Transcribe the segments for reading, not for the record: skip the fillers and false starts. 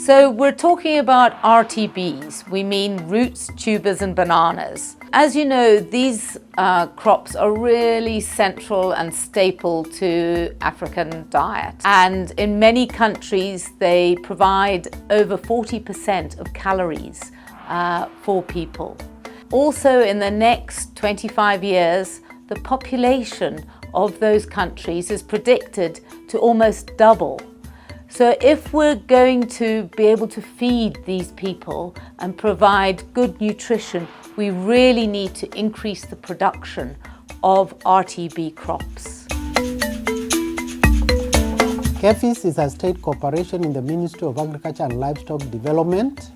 So we're talking about RTBs. We mean roots, tubers and bananas. As you know, these crops are really central and staple to African diet. And in many countries, they provide over 40% of calories for people. Also, in the next 25 years, the population of those countries is predicted to almost double. So if we're going to be able to feed these people and provide good nutrition, we really need to increase the production of RTB crops. KEFIS is a state corporation in the Ministry of Agriculture and Livestock Development.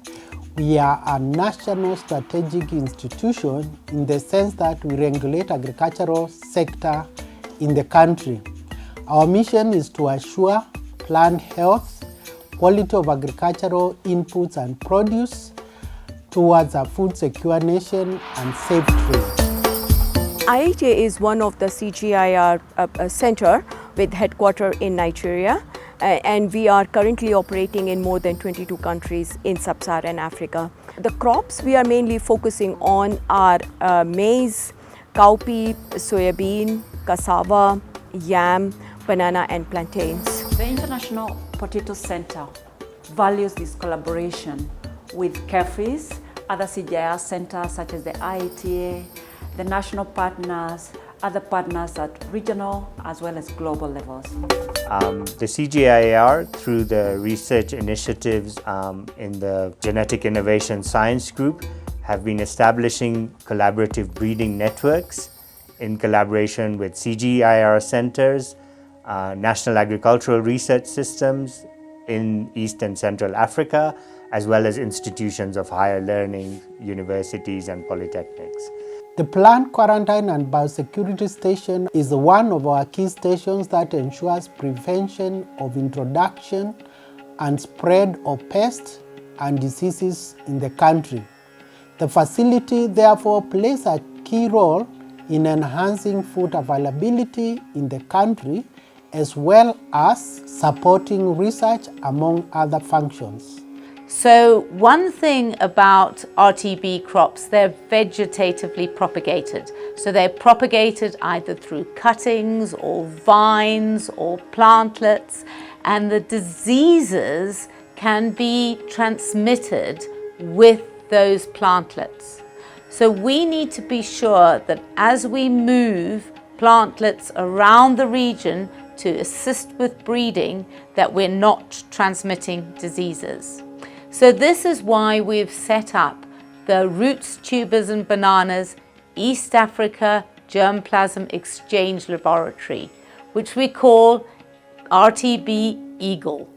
We are a national strategic institution in the sense that we regulate agricultural sector in the country. Our mission is to assure plant health, quality of agricultural inputs and produce towards a food secure nation and safe trade. IITA is one of the CGIAR center with headquarters in Nigeria, and we are currently operating in more than 22 countries in sub-Saharan Africa. The crops we are mainly focusing on are maize, cowpea, soybean, cassava, yam, banana and plantains. The International Potato Center values this collaboration with KEFIS, other CGIAR centers such as the IITA, the national partners, other partners at regional as well as global levels. The CGIAR, through the research initiatives in the Genetic Innovation Science Group, have been establishing collaborative breeding networks in collaboration with CGIAR centers, national agricultural research systems in East and Central Africa, as well as institutions of higher learning, universities and polytechnics. The Plant Quarantine and Biosecurity Station is one of our key stations that ensures prevention of introduction and spread of pests and diseases in the country. The facility therefore plays a key role in enhancing food availability in the country, as well as supporting research among other functions. So one thing about RTB crops, they're vegetatively propagated. So they're propagated either through cuttings or vines or plantlets, and the diseases can be transmitted with those plantlets. So we need to be sure that as we move plantlets around the region to assist with breeding, that we're not transmitting diseases. So this is why we've set up the Roots, Tubers and Bananas East Africa Germplasm Exchange Laboratory, which we call RTB Eagle.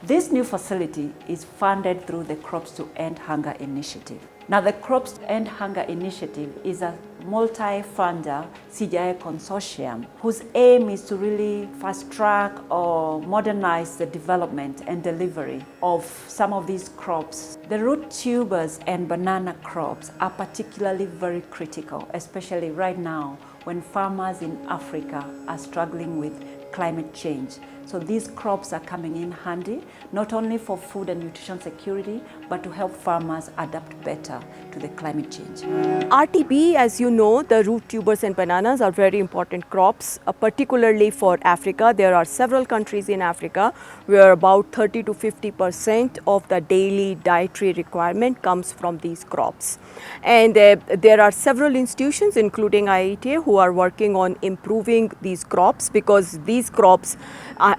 This new facility is funded through the Crops to End Hunger Initiative. Now, the Crops to End Hunger Initiative is a multi-funder CGIAR consortium whose aim is to really fast-track or modernize the development and delivery of some of these crops. The root tubers and banana crops are particularly very critical, especially right now when farmers in Africa are struggling with climate change. So these crops are coming in handy, not only for food and nutrition security, but to help farmers adapt better to the climate change. RTB, as you know, the root tubers and bananas are very important crops, particularly for Africa. There are several countries in Africa where about 30 to 50% of the daily dietary requirement comes from these crops. And there are several institutions, including IITA, who are working on improving these crops, because these crops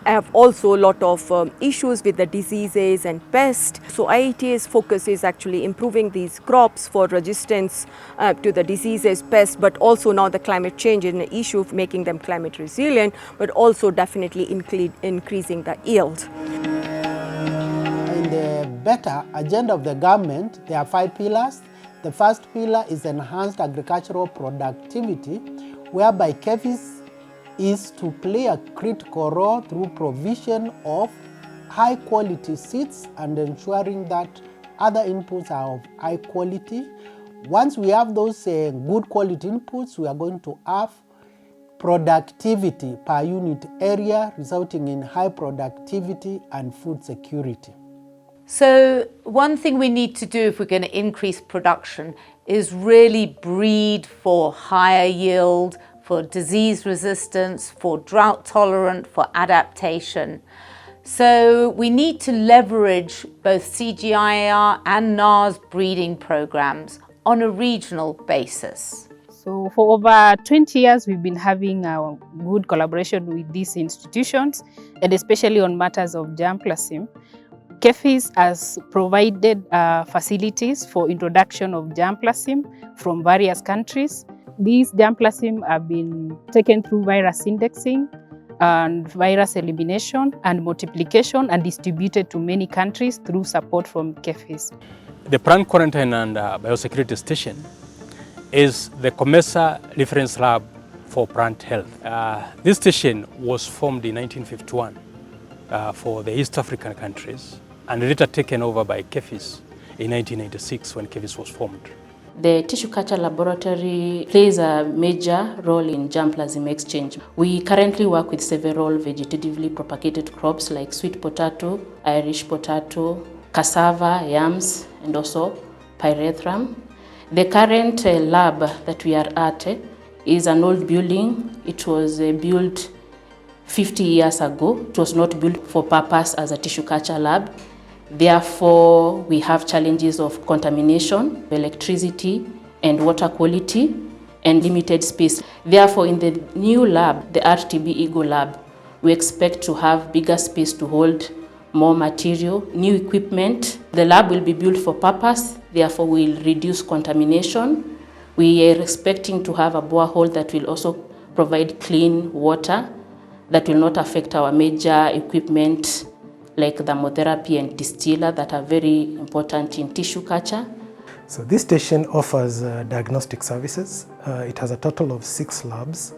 have also a lot of issues with the diseases and pests. So IITA's focus is actually improving these crops for resistance to the diseases, pests, but also now the climate change is an issue of making them climate resilient, but also definitely increasing the yield. In the better agenda of the government, there are 5 pillars. The first pillar is enhanced agricultural productivity, whereby KEFIS is to play a critical role through provision of high quality seeds and ensuring that other inputs are of high quality. Once we have those good quality inputs, we are going to have productivity per unit area, resulting in high productivity and food security. So one thing we need to do if we're going to increase production is really breed for higher yield, for disease resistance, for drought tolerant, for adaptation. So we need to leverage both CGIAR and NAR's breeding programs on a regional basis. So for over 20 years, we've been having a good collaboration with these institutions, and especially on matters of germplasm. KEFIS has provided facilities for introduction of germplasm from various countries. These germplasm have been taken through virus indexing and virus elimination and multiplication and distributed to many countries through support from KEFIS. The Plant Quarantine and Biosecurity Station is the COMESA reference lab for plant health. This station was formed in 1951 for the East African countries and later taken over by KEFIS in 1996 when KEFIS was formed. The tissue culture laboratory plays a major role in germplasm exchange. We currently work with several vegetatively propagated crops like sweet potato, Irish potato, cassava, yams, and also pyrethrum. The current lab that we are at is an old building. It was built 50 years ago. It was not built for purpose as a tissue culture lab. Therefore, we have challenges of contamination, electricity, and water quality, and limited space. Therefore, in the new lab, the RTB Eagle Lab, we expect to have bigger space to hold more material, new equipment. The lab will be built for purpose, therefore will reduce contamination. We are expecting to have a borehole that will also provide clean water that will not affect our major equipment like thermotherapy and distiller that are very important in tissue culture. So this station offers diagnostic services. It has a total of 6 labs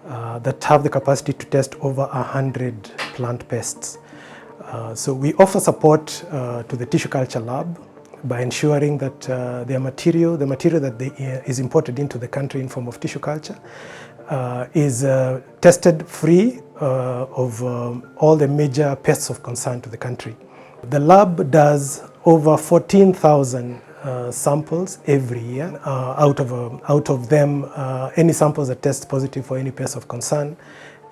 that have the capacity to test over 100 plant pests. So we offer support to the tissue culture lab by ensuring that the material that is imported into the country in form of tissue culture is tested free of all the major pests of concern to the country. The lab does over 14,000 samples every year. Out of them, any samples that test positive for any pest of concern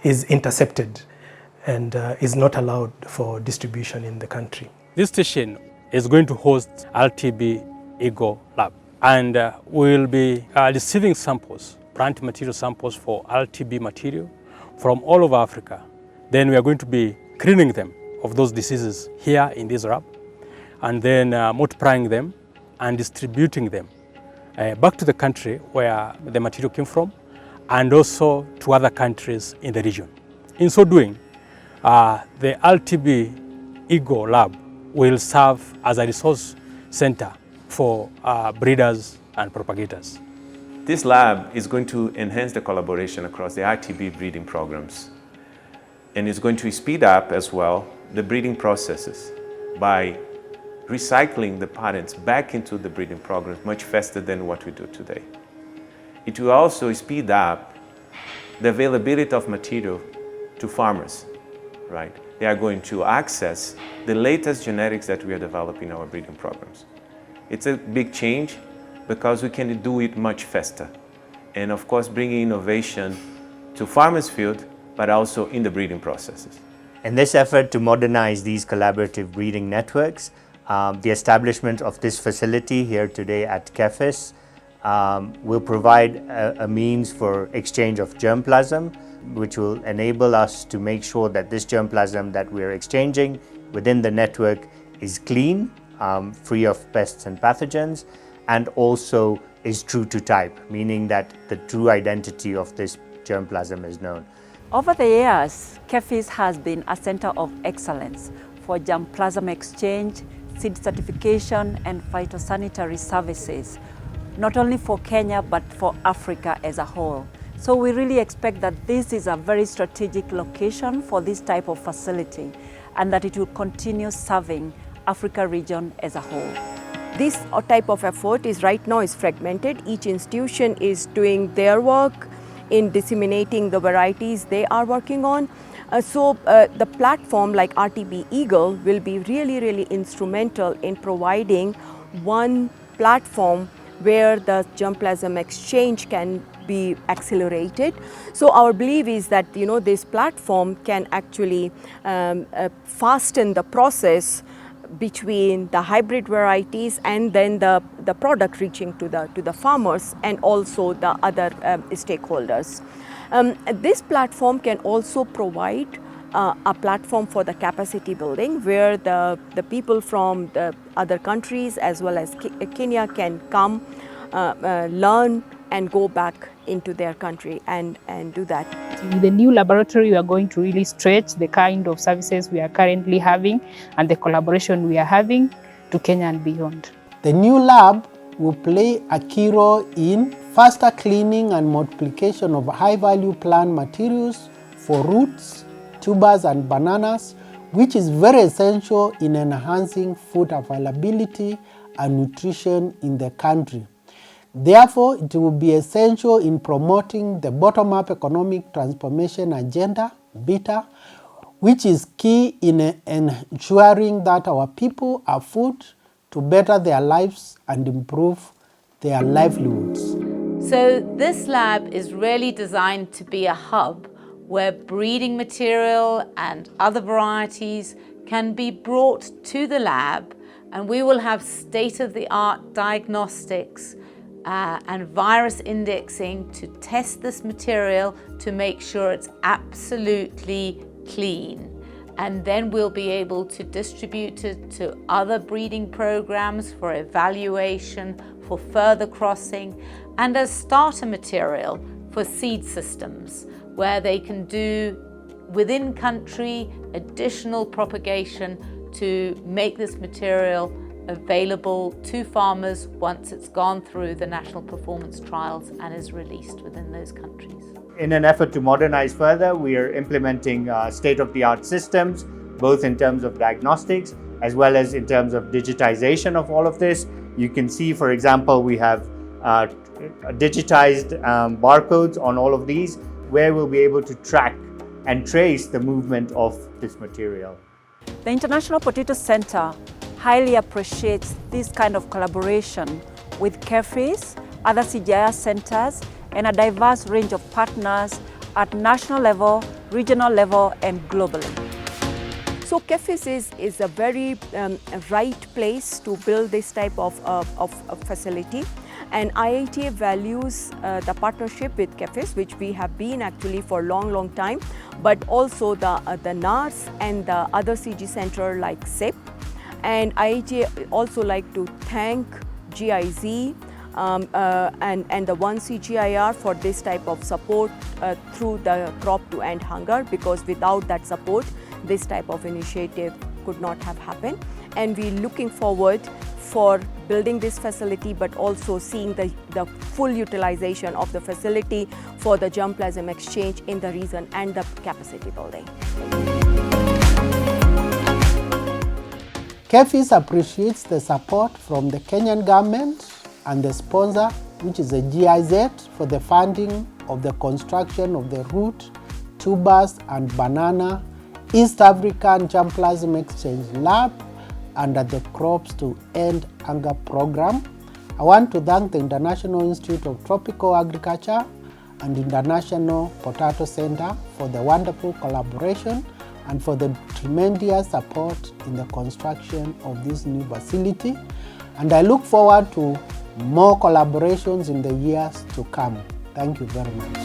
is intercepted and is not allowed for distribution in the country. This station is going to host RTB Eagle Lab, and we'll be receiving samples, plant material samples for RTB material from all over Africa. Then we are going to be cleaning them of those diseases here in this lab, and then multiplying them and distributing them back to the country where the material came from, and also to other countries in the region. In so doing, the RTB Eagle Lab will serve as a resource center for breeders and propagators. This lab is going to enhance the collaboration across the RTB breeding programs, and it's going to speed up as well the breeding processes by recycling the parents back into the breeding programs much faster than what we do today. It will also speed up the availability of material to farmers, right? They are going to access the latest genetics that we are developing in our breeding programs. It's a big change because we can do it much faster. And of course, bringing innovation to farmers' field, but also in the breeding processes. In this effort to modernize these collaborative breeding networks, the establishment of this facility here today at KEFIS will provide a means for exchange of germplasm, which will enable us to make sure that this germplasm that we're exchanging within the network is clean, free of pests and pathogens, and also is true to type, meaning that the true identity of this germplasm is known. Over the years, KEFIS has been a center of excellence for germplasm exchange, seed certification, and phytosanitary services, not only for Kenya, but for Africa as a whole. So we really expect that this is a very strategic location for this type of facility, and that it will continue serving Africa region as a whole. This type of effort is right now is fragmented. Each institution is doing their work in disseminating the varieties they are working on. So the platform like RTB Eagle will be really instrumental in providing one platform where the germplasm exchange can be accelerated. So our belief is that this platform can actually fasten the process between the hybrid varieties and then the product reaching to the farmers and also the other stakeholders. This platform can also provide a platform for the capacity building where the people from the other countries as well as Kenya can come, learn and go back into their country and do that. With the new laboratory, we are going to really stretch the kind of services we are currently having and the collaboration we are having to Kenya and beyond. The new lab will play a key role in faster cleaning and multiplication of high-value plant materials for roots, tubers and bananas, which is very essential in enhancing food availability and nutrition in the country. Therefore, it will be essential in promoting the bottom-up economic transformation agenda, BETA, which is key in ensuring that our people have food to better their lives and improve their livelihoods. So this lab is really designed to be a hub where breeding material and other varieties can be brought to the lab, and we will have state-of-the-art diagnostics and virus indexing to test this material to make sure it's absolutely clean. And then we'll be able to distribute it to other breeding programs for evaluation, for further crossing, and as starter material for seed systems, where they can do within country additional propagation to make this material available to farmers once it's gone through the national performance trials and is released within those countries. In an effort to modernize further, we are implementing state-of-the-art systems, both in terms of diagnostics as well as in terms of digitization of all of this. You can see, for example, we have digitized barcodes on all of these, where we'll be able to track and trace the movement of this material. The International Potato Center highly appreciates this kind of collaboration with KEFIS, other CGIAR centers, and a diverse range of partners at national level, regional level, and globally. So KEFIS is a very right place to build this type of facility, and IITA values the partnership with KEFIS, which we have been actually for a long time, but also the NARS and the other CG center like SIP. And IITA also like to thank GIZ and the One CGIAR for this type of support through the Crop to End Hunger, because without that support, this type of initiative could not have happened. And we're looking forward for building this facility, but also seeing the full utilization of the facility for the germplasm exchange in the region and the capacity building. KEFIS appreciates the support from the Kenyan government and the sponsor, which is the GIZ, for the funding of the construction of the root, tubers and banana East African Germplasm Exchange Lab under the Crops to End Hunger program. I want to thank the International Institute of Tropical Agriculture and International Potato Center for the wonderful collaboration and for the tremendous support in the construction of this new facility. And I look forward to more collaborations in the years to come. Thank you very much.